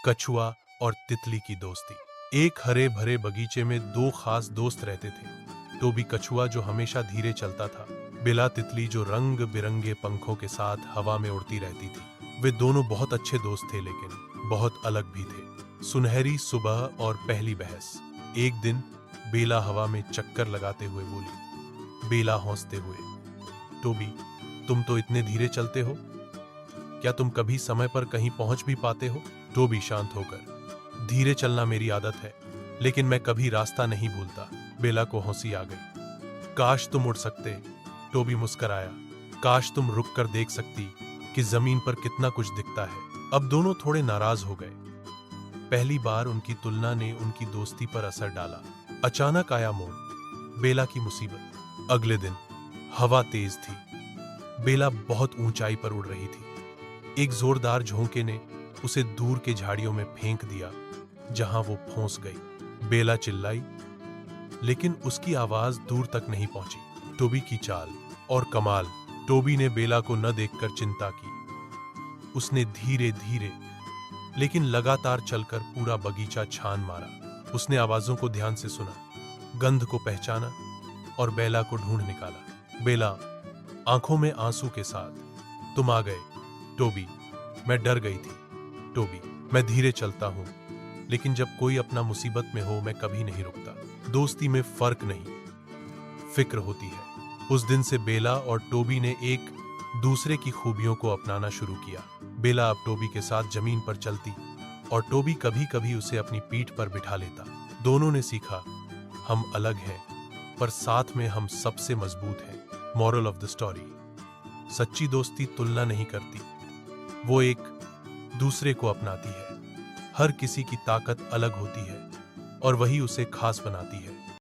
कछुआ और तितली की दोस्ती। एक हरे भरे बगीचे में दो खास दोस्त रहते थे। टोबी कछुआ जो हमेशा धीरे चलता था, बेला तितली जो रंग बिरंगे पंखों के साथ हवा में उड़ती रहती थी। वे दोनों बहुत अच्छे दोस्त थे, लेकिन बहुत अलग भी थे। सुनहरी सुबह और पहली बहस। एक दिन बेला हवा में चक्कर लगाते हुए बोली। बेला हंसते हुए, टोबी, तुम तो इतने धीरे चलते हो, क्या तुम कभी समय पर कहीं पहुंच भी पाते हो? टोबी शांत होकर, धीरे चलना मेरी आदत है, लेकिन मैं कभी रास्ता नहीं भूलता। बेला को हंसी आ गई। काश तुम उड़ सकते, टोबी मुस्कराया। काश तुम रुक कर देख सकती कि जमीन पर कितना कुछ दिखता है। अब दोनों थोड़े नाराज हो गए। पहली बार उनकी तुलना ने उनकी दोस्ती पर असर डाला। अचानक आया मोड़, बेला की मुसीबत। अगले दिन हवा तेज थी। बेला बहुत ऊंचाई पर उड़ रही थी। एक जोरदार झोंके ने उसे दूर के झाड़ियों में फेंक दिया, जहां वो फंस गई। बेला चिल्लाई, लेकिन उसकी आवाज दूर तक नहीं पहुंची। टोबी की चाल और कमाल। टोबी ने बेला को न देखकर चिंता की। उसने धीरे धीरे लेकिन लगातार चलकर पूरा बगीचा छान मारा। उसने आवाजों को ध्यान से सुना, गंध को पहचाना और बेला को ढूंढ निकाला। बेला आंखों में आंसू के साथ, तुम आ गए टोबी, मैं डर गई थी। टोबी, मैं धीरे चलता हूं, लेकिन जब कोई अपना मुसीबत में हो मैं कभी नहीं रुकता। दोस्ती में फर्क नहीं, फिक्र होती है। उस दिन से बेला और टोबी ने एक दूसरे की खूबियों को अपनाना शुरू किया। बेला अब टोबी के साथ जमीन पर चलती और टोबी कभी कभी उसे अपनी पीठ पर बिठा लेता। दोनों ने सीखा, हम अलग हैं, पर साथ में हम सबसे मजबूत हैं। मॉरल ऑफ द स्टोरी, सच्ची दोस्ती तुलना नहीं करती, वो एक दूसरे को अपनाती है। हर किसी की ताकत अलग होती है और वही उसे खास बनाती है।